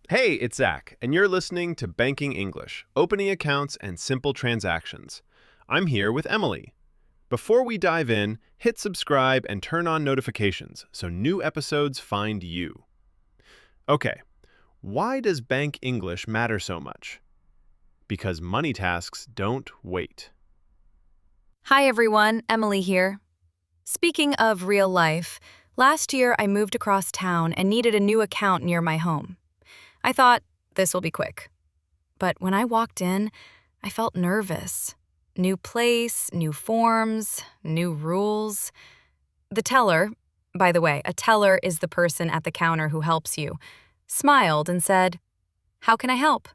Hey, it's Zach, and you're listening to Banking English, Opening Accounts and Simple Transactions. I'm here with Emily. Before we dive in, hit subscribe and turn on notifications so new episodes find you. Okay, why does Bank English matter so much? Because money tasks don't wait. Hi everyone, Emily here. Speaking of real life, last year I moved across town and needed a new account near my home. I thought, this will be quick. But when I walked in, I felt nervous. New place, new forms, new rules. The teller, by the way, a teller is the person at the counter who helps you, smiled and said, "How can I help?"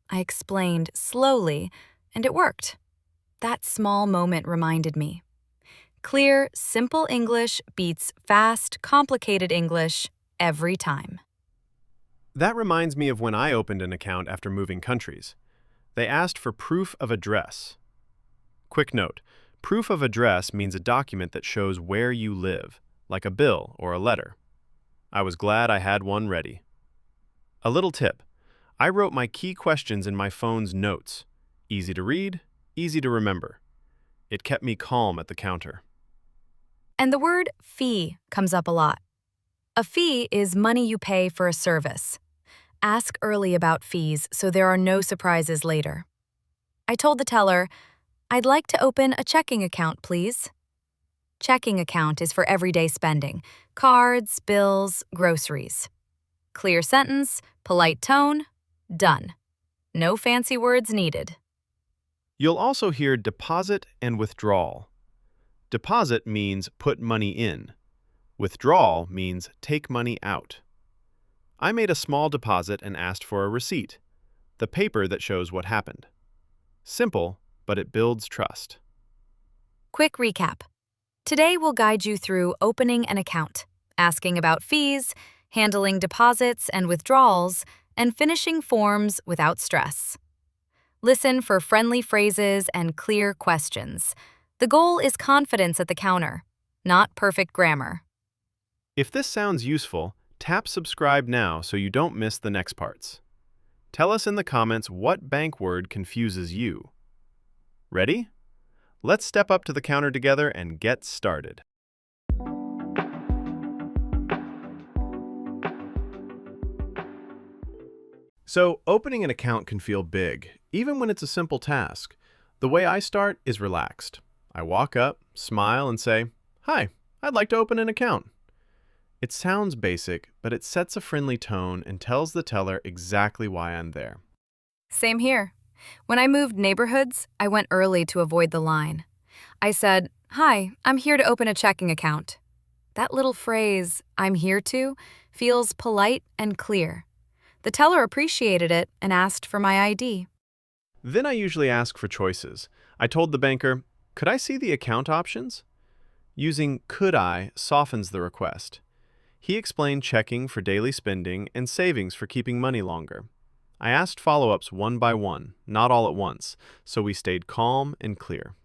I explained slowly, and it worked. That small moment reminded me. Clear, simple English beats fast, complicated English every time. That reminds me of when I opened an account after moving countries. They asked for proof of address. Quick note, proof of address means a document that shows where you live, like a bill or a letter. I was glad I had one ready. A little tip, I wrote my key questions in my phone's notes. Easy to read, easy to remember. It kept me calm at the counter. And the word fee comes up a lot. A fee is money you pay for a service. Ask early about fees so there are no surprises later. I told the teller, "I'd like to open a checking account, please." Checking account is for everyday spending, cards, bills, groceries. Clear sentence, polite tone, done. No fancy words needed. You'll also hear deposit and withdrawal. Deposit means put money in. Withdrawal means take money out. I made a small deposit and asked for a receipt, the paper that shows what happened. Simple, but it builds trust. Quick recap. Today we'll guide you through opening an account, asking about fees, handling deposits and withdrawals, and finishing forms without stress. Listen for friendly phrases and clear questions. The goal is confidence at the counter, not perfect grammar. If this sounds useful, tap subscribe now so you don't miss the next parts. Tell us in the comments what bank word confuses you. Ready? Let's step up to the counter together and get started. So, opening an account can feel big, even when it's a simple task. The way I start is relaxed. I walk up, smile, and say, "Hi, I'd like to open an account." It sounds basic, but it sets a friendly tone and tells the teller exactly why I'm there. Same here. When I moved neighborhoods, I went early to avoid the line. I said, "Hi, I'm here to open a checking account." That little phrase, "I'm here to," feels polite and clear. The teller appreciated it and asked for my ID. Then I usually ask for choices. I told the banker, "Could I see the account options?" Using "could I" softens the request. He explained checking for daily spending and savings for keeping money longer. I asked follow-ups one by one, not all at once, so we stayed calm and clear.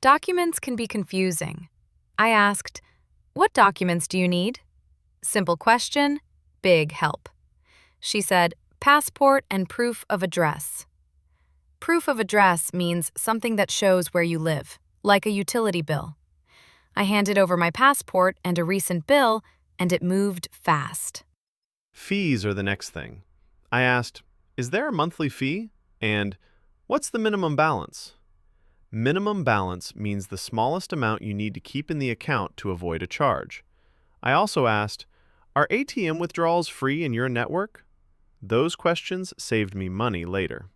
Documents can be confusing. I asked, "What documents do you need?" Simple question, big help. She said, "Passport and proof of address." Proof of address means something that shows where you live, like a utility bill. I handed over my passport and a recent bill, and it moved fast. Fees are the next thing. I asked, "Is there a monthly fee?" And "What's the minimum balance?" Minimum balance means the smallest amount you need to keep in the account to avoid a charge. I also asked, "Are ATM withdrawals free in your network?" Those questions saved me money later.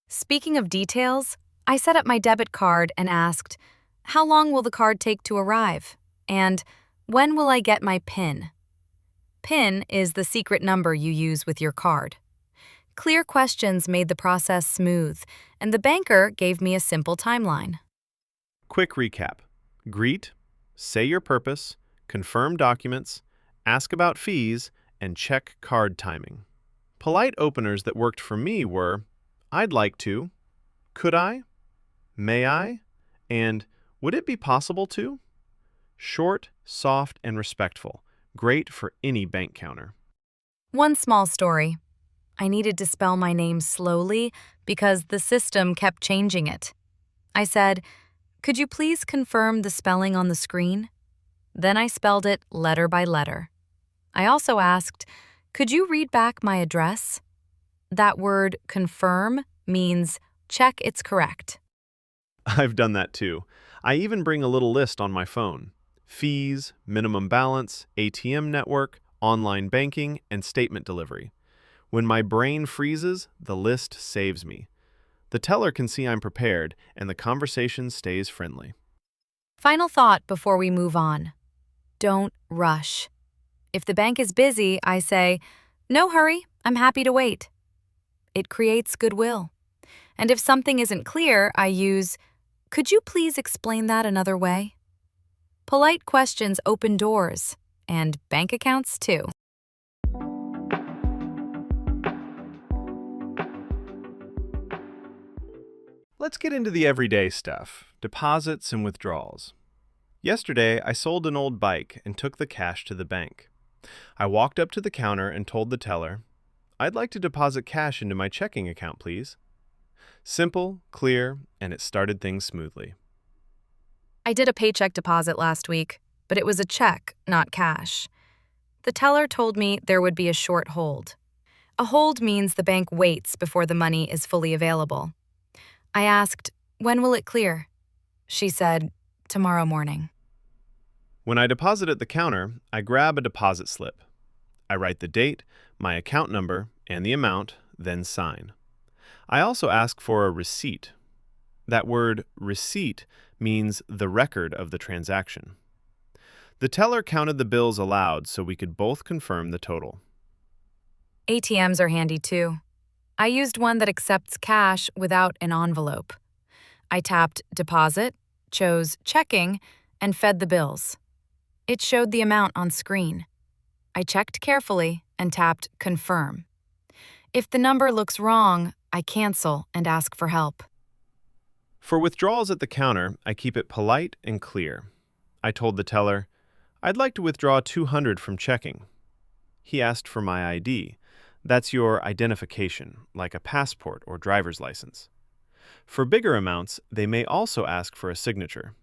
Speaking of details, I set up my debit card and asked, "How long will the card take to arrive?" And "When will I get my PIN?" PIN is the secret number you use with your card. Clear questions made the process smooth, and the banker gave me a simple timeline. Quick recap. Greet, say your purpose, confirm documents, ask about fees, and check card timing. Polite openers that worked for me were, "I'd like to," "Could I?" "May I?" and "Would it be possible to?" Short, soft, and respectful. Great for any bank counter. One small story. I needed to spell my name slowly because the system kept changing it. I said, "Could you please confirm the spelling on the screen?" Then I spelled it letter by letter. I also asked, "Could you read back my address?" That word confirm means check it's correct. I've done that too. I even bring a little list on my phone. Fees, minimum balance, ATM network, online banking, and statement delivery. When my brain freezes, the list saves me. The teller can see I'm prepared, and the conversation stays friendly. Final thought before we move on. Don't rush. If the bank is busy, I say, "No hurry, I'm happy to wait." It creates goodwill. And if something isn't clear, I use, "Could you please explain that another way?" Polite questions open doors, and bank accounts too. Let's get into the everyday stuff, deposits and withdrawals. Yesterday, I sold an old bike and took the cash to the bank. I walked up to the counter and told the teller, "I'd like to deposit cash into my checking account, please." Simple, clear, and it started things smoothly. I did a paycheck deposit last week, but it was a check, not cash. The teller told me there would be a short hold. A hold means the bank waits before the money is fully available. I asked, "When will it clear?" She said, "Tomorrow morning." When I deposit at the counter, I grab a deposit slip. I write the date, my account number, and the amount, then sign. I also ask for a receipt. That word, receipt, means the record of the transaction. The teller counted the bills aloud so we could both confirm the total. ATMs are handy too. I used one that accepts cash without an envelope. I tapped deposit, chose checking, and fed the bills. It showed the amount on screen. I checked carefully and tapped confirm. If the number looks wrong, I cancel and ask for help. For withdrawals at the counter, I keep it polite and clear. I told the teller, "I'd like to withdraw 200 from checking." He asked for my ID. That's your identification, like a passport or driver's license. For bigger amounts, they may also ask for a signature.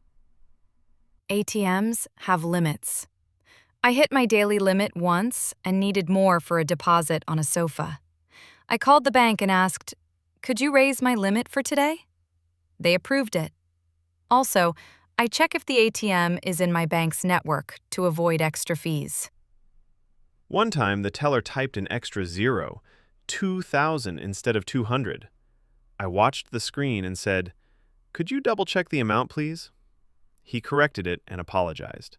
ATMs have limits. I hit my daily limit once and needed more for a deposit on a sofa. I called the bank and asked, "Could you raise my limit for today?" They approved it. Also, I check if the ATM is in my bank's network to avoid extra fees. One time, the teller typed an extra zero, 2,000 instead of 200. I watched the screen and said, "Could you double-check the amount, please?" He corrected it and apologized.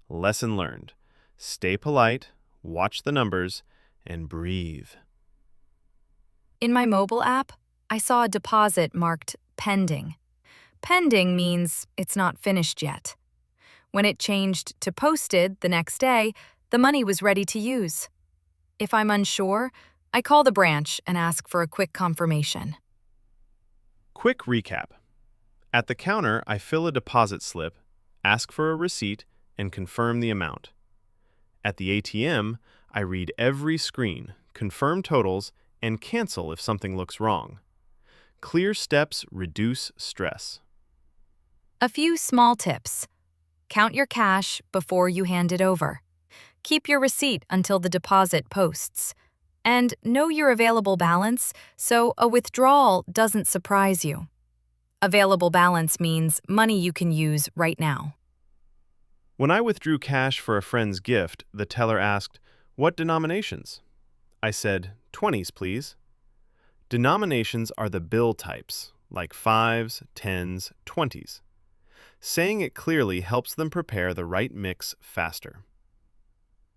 Lesson learned. Stay polite, watch the numbers, and breathe. In my mobile app, I saw a deposit marked pending. Pending means it's not finished yet. When it changed to posted the next day, the money was ready to use. If I'm unsure, I call the branch and ask for a quick confirmation. Quick recap. At the counter, I fill a deposit slip, ask for a receipt, and confirm the amount. At the ATM, I read every screen, confirm totals, and cancel if something looks wrong. Clear steps reduce stress. A few small tips. Count your cash before you hand it over. Keep your receipt until the deposit posts. And know your available balance so a withdrawal doesn't surprise you. Available balance means money you can use right now. When I withdrew cash for a friend's gift, the teller asked, "What denominations?" I said, "20s, please." Denominations are the bill types, like 5s, 10s, 20s. Saying it clearly helps them prepare the right mix faster.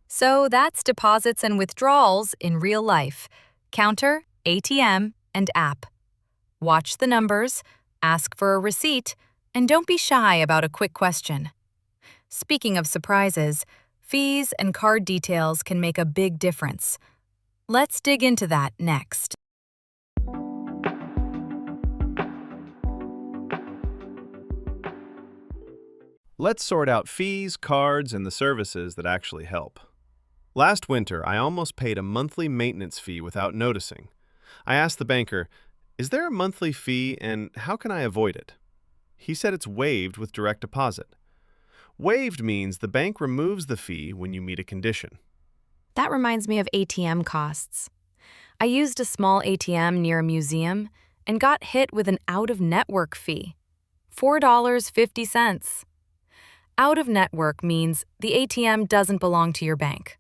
So that's deposits and withdrawals in real life. Counter, ATM, and app. Watch the numbers, ask for a receipt, and don't be shy about a quick question. Speaking of surprises, fees and card details can make a big difference. Let's dig into that next. Let's sort out fees, cards, and the services that actually help. Last winter, I almost paid a monthly maintenance fee without noticing. I asked the banker, "Is there a monthly fee and how can I avoid it?" He said it's waived with direct deposit. Waived means the bank removes the fee when you meet a condition. That reminds me of ATM costs. I used a small ATM near a museum and got hit with an out-of-network fee, $4.50. Out-of-network means the ATM doesn't belong to your bank.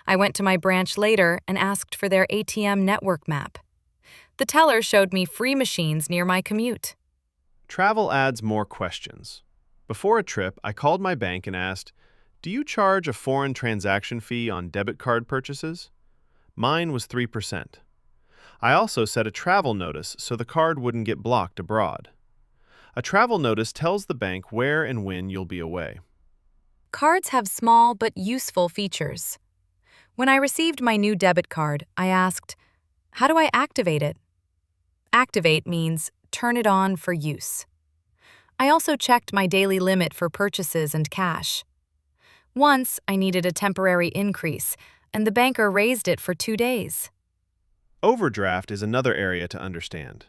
I went to my branch later and asked for their ATM network map. The teller showed me free machines near my commute. Travel adds more questions. Before a trip, I called my bank and asked, "Do you charge a foreign transaction fee on debit card purchases?" Mine was 3%. I also set a travel notice so the card wouldn't get blocked abroad. A travel notice tells the bank where and when you'll be away. Cards have small but useful features. When I received my new debit card, I asked, "How do I activate it?" Activate means turn it on for use. I also checked my daily limit for purchases and cash. Once, I needed a temporary increase, and the banker raised it for 2 days. Overdraft is another area to understand.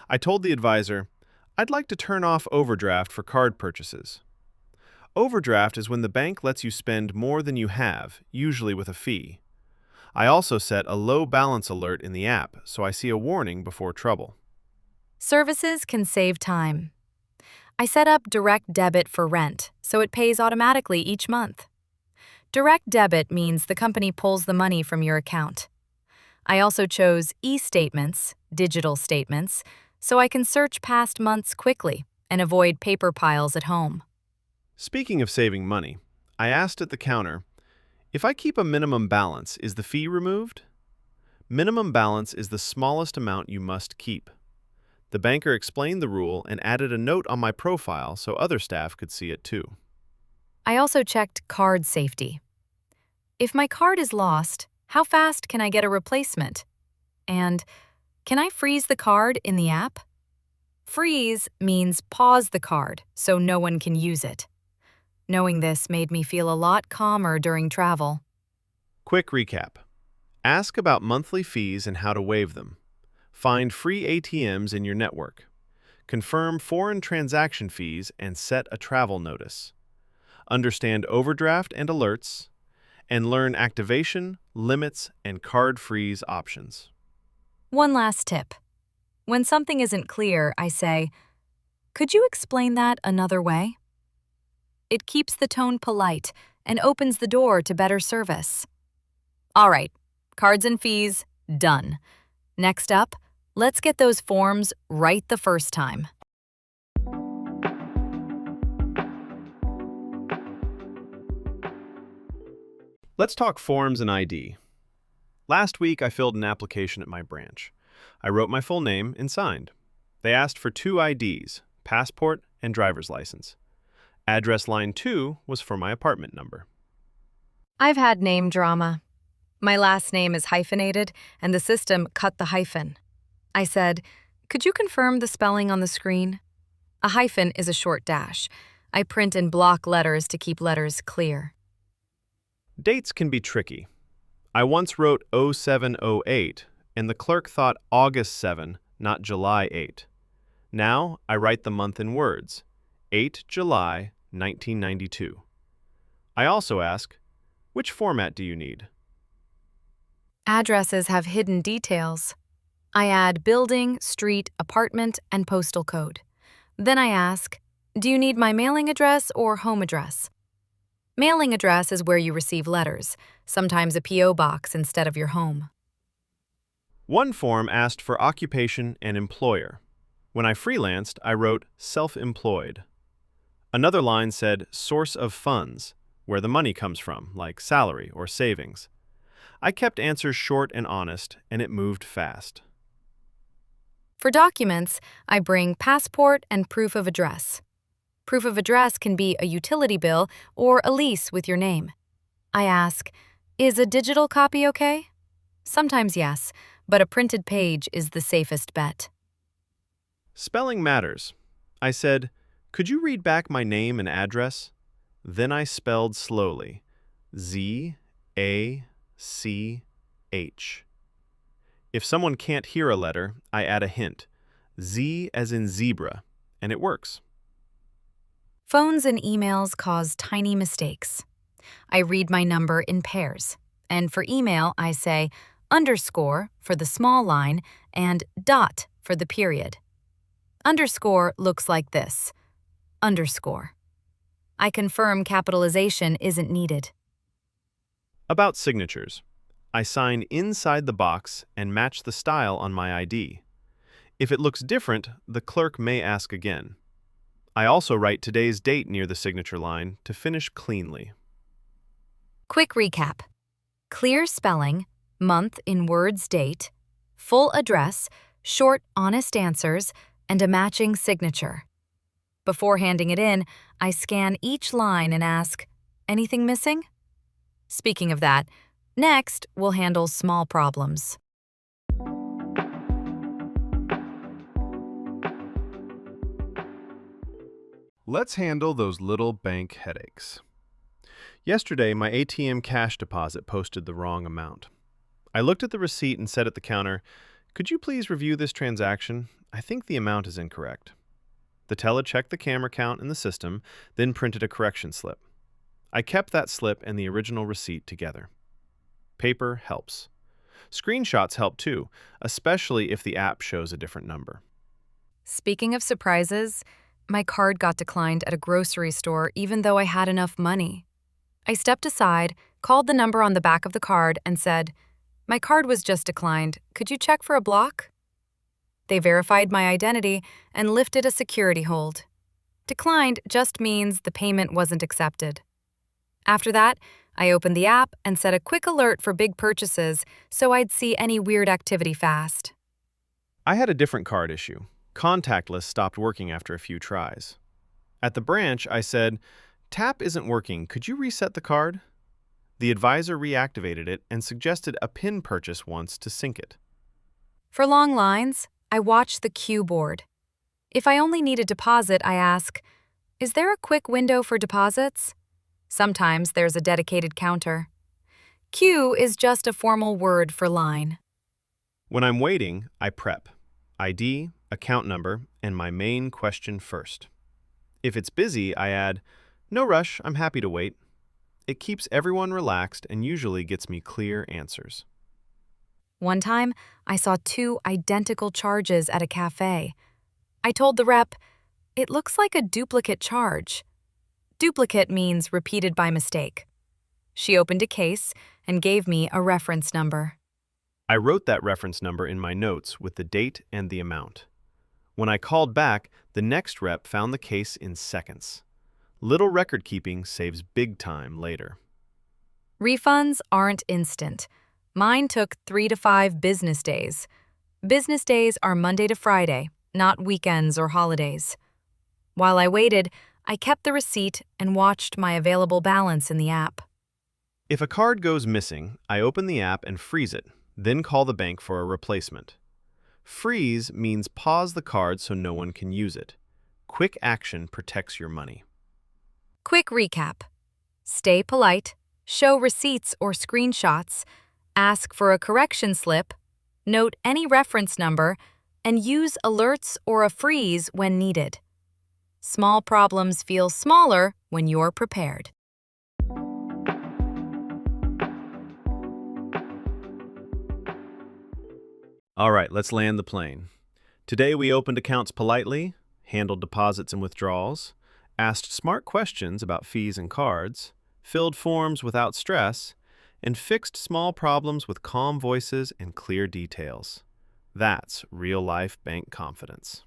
I told the advisor, "I'd like to turn off overdraft for card purchases." Overdraft is when the bank lets you spend more than you have, usually with a fee. I also set a low balance alert in the app so I see a warning before trouble. Services can save time. I set up direct debit for rent, so it pays automatically each month. Direct debit means the company pulls the money from your account. I also chose e-statements, digital statements, so I can search past months quickly and avoid paper piles at home. Speaking of saving money, I asked at the counter, "If I keep a minimum balance, is the fee removed?" Minimum balance is the smallest amount you must keep. The banker explained the rule and added a note on my profile so other staff could see it too. I also checked card safety. If my card is lost, how fast can I get a replacement? And can I freeze the card in the app? Freeze means pause the card so no one can use it. Knowing this made me feel a lot calmer during travel. Quick recap. Ask about monthly fees and how to waive them. Find free ATMs in your network. Confirm foreign transaction fees and set a travel notice. Understand overdraft and alerts, and learn activation, limits, and card freeze options. One last tip. When something isn't clear, I say, "Could you explain that another way?" It keeps the tone polite and opens the door to better service. All right, cards and fees, done. Next up, let's get those forms right the first time. Let's talk forms and ID. Last week, I filled an application at my branch. I wrote my full name and signed. They asked for 2 IDs, passport and driver's license. Address line 2 was for my apartment number. I've had name drama. My last name is hyphenated, and the system cut the hyphen. I said, "Could you confirm the spelling on the screen?" A hyphen is a short dash. I print in block letters to keep letters clear. Dates can be tricky. I once wrote 0708, and the clerk thought August 7, not July 8. Now I write the month in words, 8 July 1992. I also ask, "Which format do you need?" Addresses have hidden details. I add building, street, apartment, and postal code. Then I ask, "Do you need my mailing address or home address?" Mailing address is where you receive letters, sometimes a P.O. box instead of your home. One form asked for occupation and employer. When I freelanced, I wrote self-employed. Another line said source of funds, where the money comes from, like salary or savings. I kept answers short and honest, and it moved fast. For documents, I bring passport and proof of address. Proof of address can be a utility bill or a lease with your name. I ask, "Is a digital copy okay?" Sometimes yes, but a printed page is the safest bet. Spelling matters. I said, "Could you read back my name and address?" Then I spelled slowly, Z-A-N-A-H. A, C, H. If someone can't hear a letter, I add a hint, Z as in zebra, and it works. Phones and emails cause tiny mistakes. I read my number in pairs, and for email, I say underscore for the small line and dot for the period. Underscore looks like this, underscore. I confirm capitalization isn't needed. About signatures. I sign inside the box and match the style on my ID. If it looks different, the clerk may ask again. I also write today's date near the signature line to finish cleanly. Quick recap. Clear spelling, month in words date, full address, short honest answers, and a matching signature. Before handing it in, I scan each line and ask, anything missing? Speaking of that, next we'll handle small problems. Let's handle those little bank headaches. Yesterday, my ATM cash deposit posted the wrong amount. I looked at the receipt and said at the counter, "Could you please review this transaction? I think the amount is incorrect." The teller checked the camera count in the system, then printed a correction slip. I kept that slip and the original receipt together. Paper helps. Screenshots help too, especially if the app shows a different number. Speaking of surprises, my card got declined at a grocery store even though I had enough money. I stepped aside, called the number on the back of the card, and said, "My card was just declined. Could you check for a block?" They verified my identity and lifted a security hold. Declined just means the payment wasn't accepted. After that, I opened the app and set a quick alert for big purchases so I'd see any weird activity fast. I had a different card issue. Contactless stopped working after a few tries. At the branch, I said, "Tap isn't working. Could you reset the card?" The advisor reactivated it and suggested a PIN purchase once to sync it. For long lines, I watch the queue board. If I only need a deposit, I ask, "Is there a quick window for deposits?" Sometimes there's a dedicated counter. Queue is just a formal word for line. When I'm waiting, I prep. ID, account number, and my main question first. If it's busy, I add, "No rush, I'm happy to wait." It keeps everyone relaxed and usually gets me clear answers. One time, I saw 2 identical charges at a cafe. I told the rep, "It looks like a duplicate charge." Duplicate means repeated by mistake. She opened a case and gave me a reference number. I wrote that reference number in my notes with the date and the amount. When I called back, the next rep found the case in seconds. Little record keeping saves big time later. Refunds aren't instant. Mine took 3 to 5 business days. Business days are Monday to Friday, not weekends or holidays. While I waited, I kept the receipt and watched my available balance in the app. If a card goes missing, I open the app and freeze it, then call the bank for a replacement. Freeze means pause the card so no one can use it. Quick action protects your money. Quick recap. Stay polite, show receipts or screenshots, ask for a correction slip, note any reference number, and use alerts or a freeze when needed. Small problems feel smaller when you're prepared. All right, let's land the plane. Today we opened accounts politely, handled deposits and withdrawals, asked smart questions about fees and cards, filled forms without stress, and fixed small problems with calm voices and clear details. That's real-life bank confidence.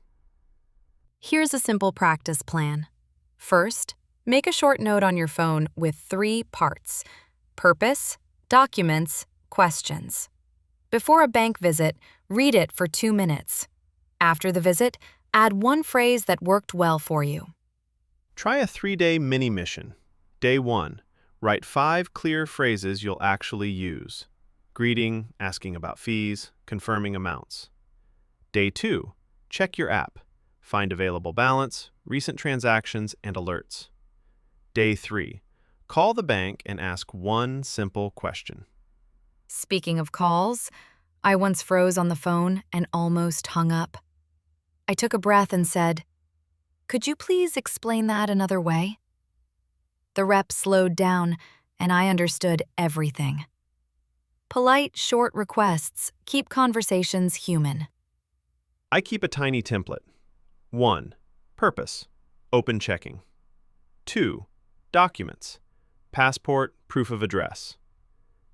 Here's a simple practice plan. First, make a short note on your phone with 3 parts: purpose, documents, questions. Before a bank visit, read it for 2 minutes. After the visit, add 1 phrase that worked well for you. Try a 3-day mini-mission. Day 1, write 5 clear phrases you'll actually use. Greeting, asking about fees, confirming amounts. Day 2, check your app. Find available balance, recent transactions, and alerts. Day 3, Call the bank and ask one simple question. Speaking of calls, I once froze on the phone and almost hung up. I took a breath and said, "Could you please explain that another way?" The rep slowed down, and I understood everything. Polite, short requests keep conversations human. I keep a tiny template. 1. Purpose. Open checking. 2. Documents. Passport, proof of address.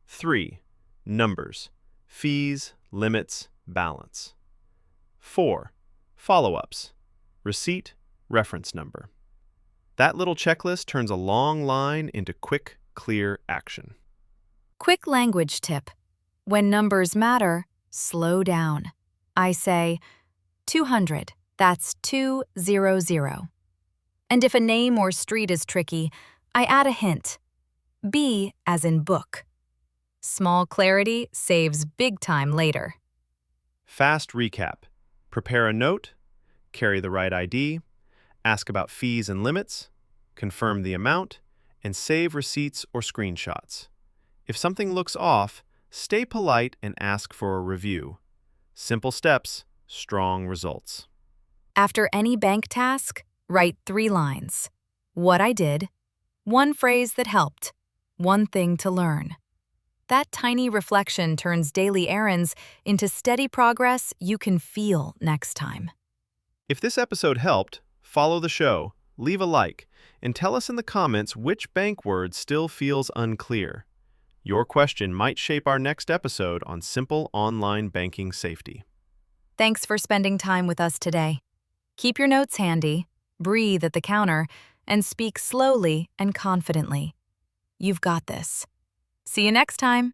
3. Numbers. Fees, limits, balance. 4. Follow-ups. Receipt, reference number. That little checklist turns a long line into quick, clear action. Quick language tip. When numbers matter, slow down. I say, 200, that's 200. And if a name or street is tricky, I add a hint. B as in book. Small clarity saves big time later. Fast recap. Prepare a note, carry the right ID, ask about fees and limits, confirm the amount, and save receipts or screenshots. If something looks off, stay polite and ask for a review. Simple steps, strong results. After any bank task, write 3 lines. What I did, one phrase that helped, one thing to learn. That tiny reflection turns daily errands into steady progress you can feel next time. If this episode helped, follow the show, leave a like, and tell us in the comments which bank word still feels unclear. Your question might shape our next episode on simple online banking safety. Thanks for spending time with us today. Keep your notes handy, breathe at the counter, and speak slowly and confidently. You've got this. See you next time.